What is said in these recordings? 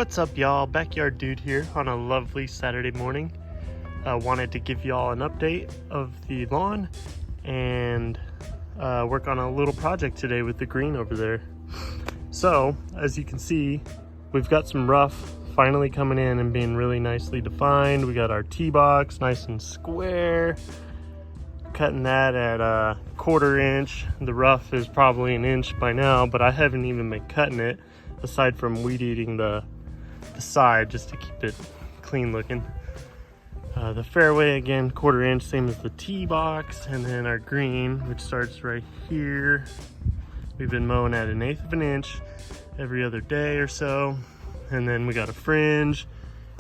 What's up, y'all? Backyard Dude here on a lovely Saturday morning. Wanted to give y'all an update of the lawn and work on a little project today with the green over there. So, as you can see, we've got some rough finally coming in and being really nicely defined. We got our tee box nice and square. Cutting that at a 1/4 inch. The rough is probably an inch by now, but I haven't even been cutting it aside from weed eating the side just to keep it clean looking. The fairway again 1/4 inch, same as the tee box, and then our green, which starts right here, we've been mowing at 1/8 of an inch every other day or so. And then we got a fringe,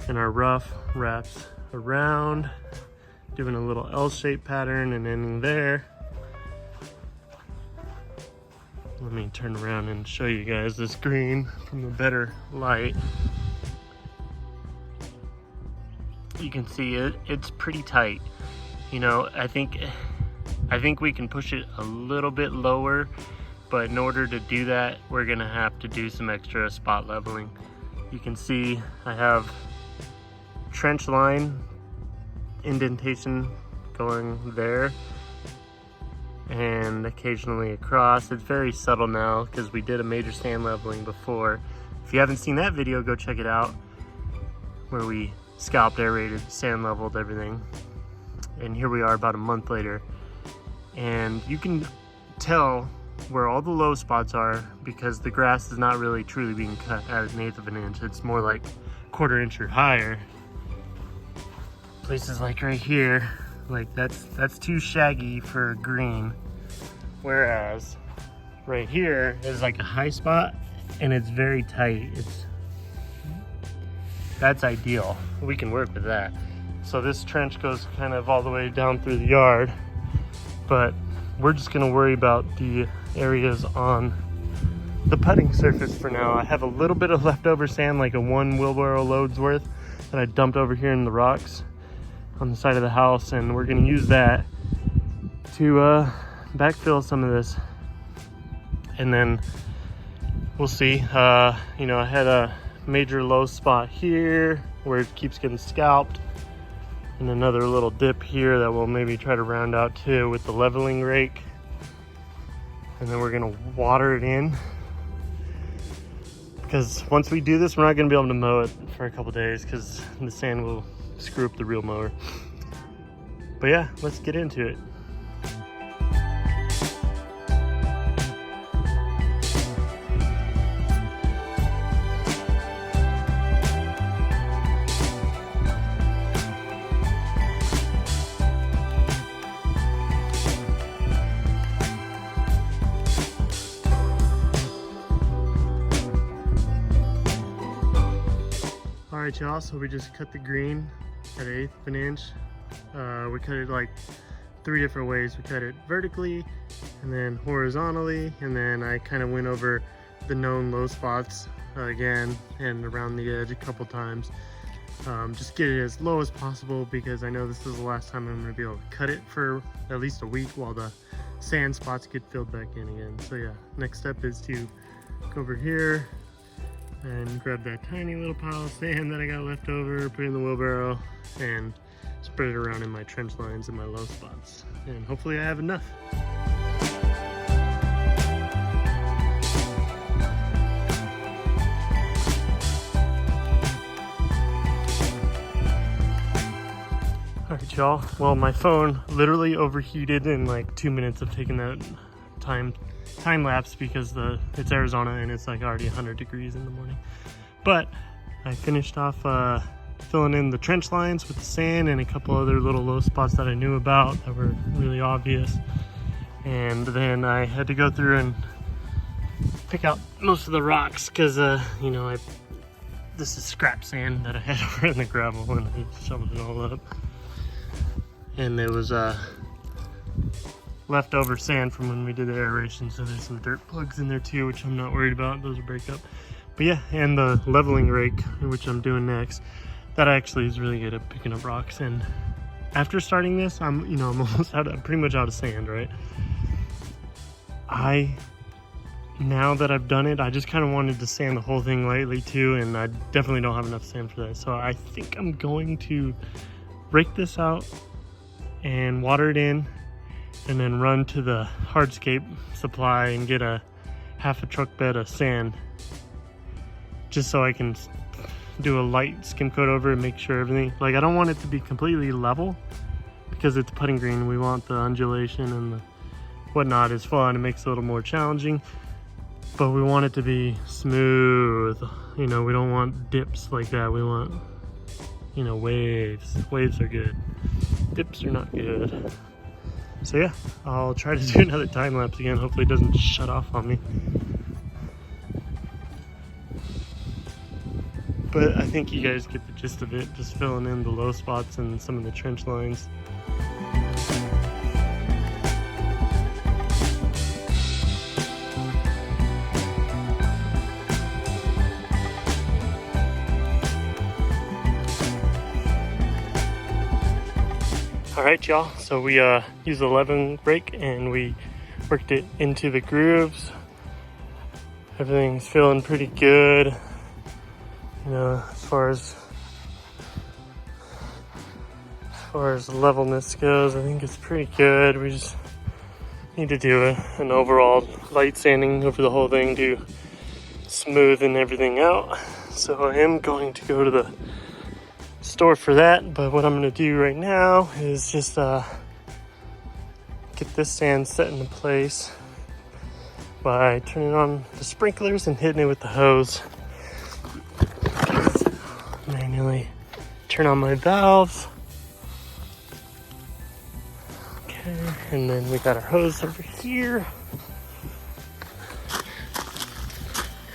and our rough wraps around, doing a little L-shaped pattern and ending there. Let me turn around and show you guys this green from a better light. You can see it's pretty tight. You know, I think we can push it a little bit lower, but in order to do that, we're gonna have to do some extra spot leveling. You can see I have trench line indentation going there and occasionally across. It's very subtle now because we did a major sand leveling before. If you haven't seen that video, go check it out, where we scalped, aerated, sand leveled everything. And here we are about a month later, and you can tell where all the low spots are because the grass is not really truly being cut at 1/8 of an inch. It's more like 1/4 inch or higher. Places like right here, like that's too shaggy for green, whereas right here is like a high spot and it's very tight. That's ideal. We can work with that. So this trench goes kind of all the way down through the yard, but we're just gonna worry about the areas on the putting surface for now. I have a little bit of leftover sand, like a 1 wheelbarrow load's worth, that I dumped over here in the rocks on the side of the house, and we're gonna use that to backfill some of this, and then we'll see. You know, I had a major low spot here where it keeps getting scalped, and another little dip here that we'll maybe try to round out too with the leveling rake. And then we're gonna water it in, because once we do this, we're not gonna be able to mow it for a couple days because the sand will screw up the real mower. But yeah, let's get into it. All right, y'all, so we just cut the green at 1/8 of an inch. We cut it like 3 different ways. We cut it vertically and then horizontally, and then I kind of went over the known low spots again and around the edge a couple times. Just get it as low as possible because I know this is the last time I'm gonna be able to cut it for at least a week while the sand spots get filled back in again. So yeah, next step is to go over here and grab that tiny little pile of sand that I got left over, put it in the wheelbarrow, and spread it around in my trench lines and my low spots. And hopefully I have enough. All right, y'all. Well, my phone literally overheated in like 2 minutes of taking that time lapse because it's Arizona and it's like already 100 degrees in the morning. But I finished off filling in the trench lines with the sand and a couple other little low spots that I knew about that were really obvious. And then I had to go through and pick out most of the rocks because you know, this is scrap sand that I had over in the gravel, and I shoveled it all up. And there was leftover sand from when we did the aeration, so there's some dirt plugs in there too, which I'm not worried about. Those will break up. But yeah, and the leveling rake, which I'm doing next, that actually is really good at picking up rocks. And after starting this, I'm almost pretty much out of sand, right? I now that I've done it, I just kind of wanted to sand the whole thing lightly too, and I definitely don't have enough sand for that. So I think I'm going to rake this out and water it in, and then run to the hardscape supply and get a half a truck bed of sand, just so I can do a light skim coat over and make sure everything, like, I don't want it to be completely level because it's putting green. We want the undulation and the whatnot is fun. It makes it a little more challenging, but we want it to be smooth. You know, we don't want dips like that. We want, you know, waves. Waves are good. Dips are not good. So yeah, I'll try to do another time lapse again. Hopefully it doesn't shut off on me. But I think you guys get the gist of it, just filling in the low spots and some of the trench lines. All right, y'all, so we used the 11 rake and we worked it into the grooves. Everything's feeling pretty good. You know, as far as levelness goes, I think it's pretty good. We just need to do an overall light sanding over the whole thing to smoothen everything out. So I am going to go to the store for that, but what I'm going to do right now is just get this sand set into place by turning on the sprinklers and hitting it with the hose. Manually turn on my valves. Okay, and then we got our hose over here.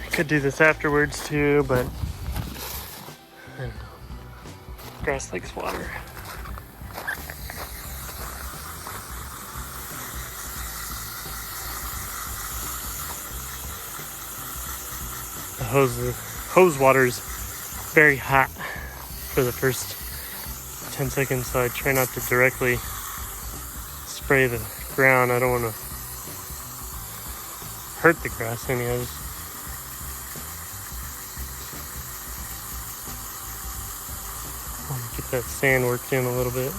I could do this afterwards too, but I don't know. Grass likes water. The hose water is very hot for the first 10 seconds, so I try not to directly spray the ground. I don't want to hurt the grass any. I just want to get that sand worked in a little bit.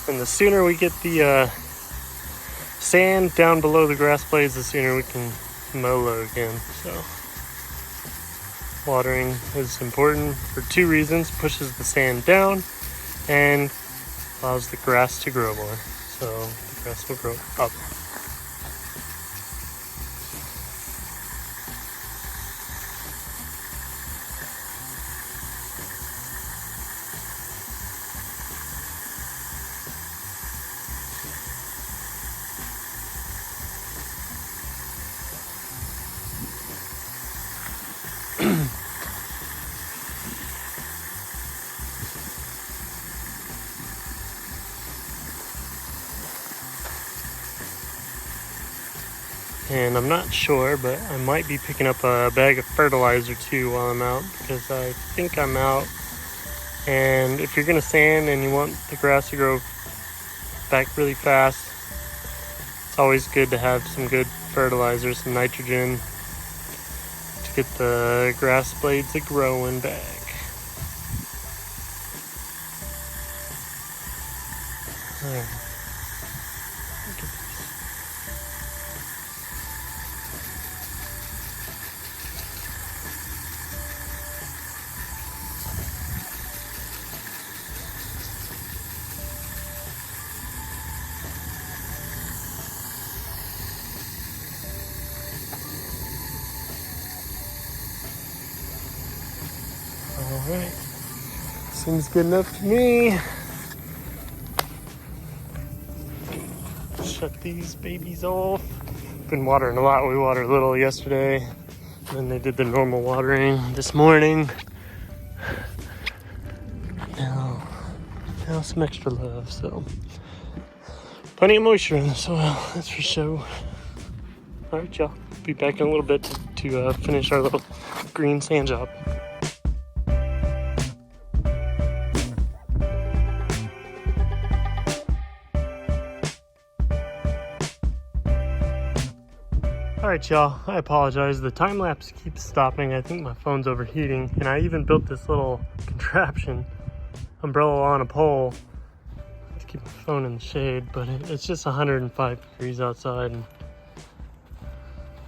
And the sooner we get the sand down below the grass blades, the sooner we can mow again. So watering is important for two reasons: pushes the sand down and allows the grass to grow more. So the grass will grow up. And I'm not sure, but I might be picking up a bag of fertilizer too while I'm out, because I think I'm out. And if you're gonna sand and you want the grass to grow back really fast, it's always good to have some good fertilizer, some nitrogen, to get the grass blades a growing back. Alright. Alright, Seems good enough to me. Shut these babies off. Been watering a lot. We watered a little yesterday. And then they did the normal watering this morning. Now some extra love, so. Plenty of moisture in the soil, that's for sure. All right, y'all. Be back in a little bit to finish our little green sand job. All right, y'all, I apologize. The time lapse keeps stopping. I think my phone's overheating, and I even built this little contraption umbrella on a pole to keep my phone in the shade, but it's just 105 degrees outside, and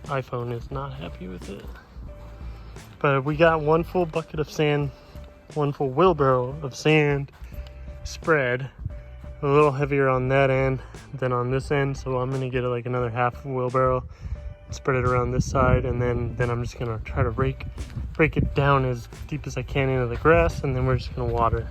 iPhone is not happy with it. But we got one full bucket of sand, one full wheelbarrow of sand spread, a little heavier on that end than on this end, so I'm gonna get like another half wheelbarrow, spread it around this side, and then I'm just gonna try to rake it down as deep as I can into the grass, and then we're just gonna water.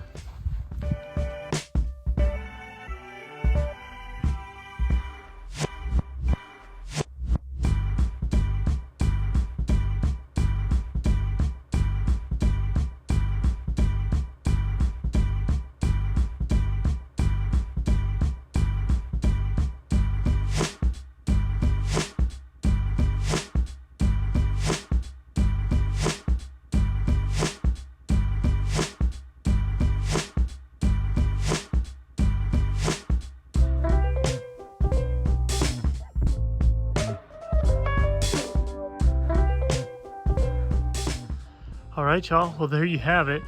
All right, y'all, well, there you have it.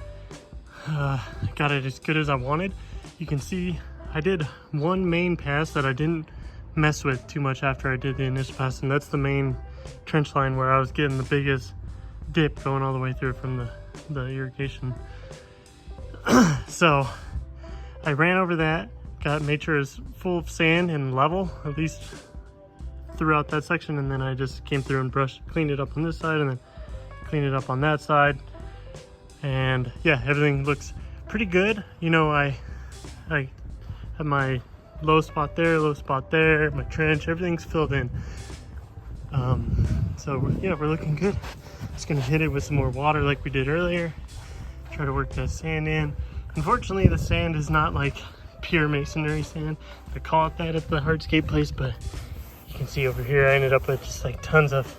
Got it as good as I wanted. You can see I did one main pass that I didn't mess with too much after I did the initial pass, and that's the main trench line where I was getting the biggest dip going all the way through from the irrigation. So I ran over that, made sure it's full of sand and level, at least throughout that section, and then I just came through and cleaned it up on this side, and then clean it up on that side. And yeah, everything looks pretty good. You know, I have my low spot there, my trench, everything's filled in. So yeah, we're looking good. Just gonna hit it with some more water like we did earlier. Try to work that sand in. Unfortunately, the sand is not like pure masonry sand. I call it that at the hardscape place, but you can see over here I ended up with just like tons of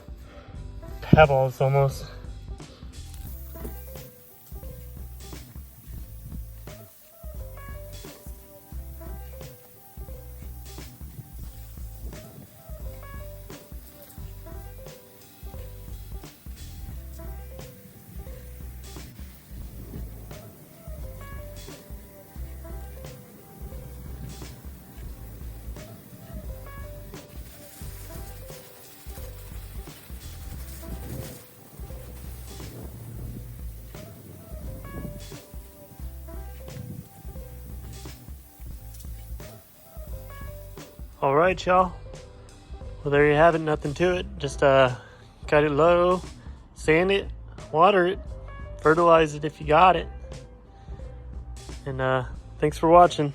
pebbles almost. All right, y'all. Well, there you have it. Nothing to it. Just cut it low, sand it, water it, fertilize it if you got it. And thanks for watching.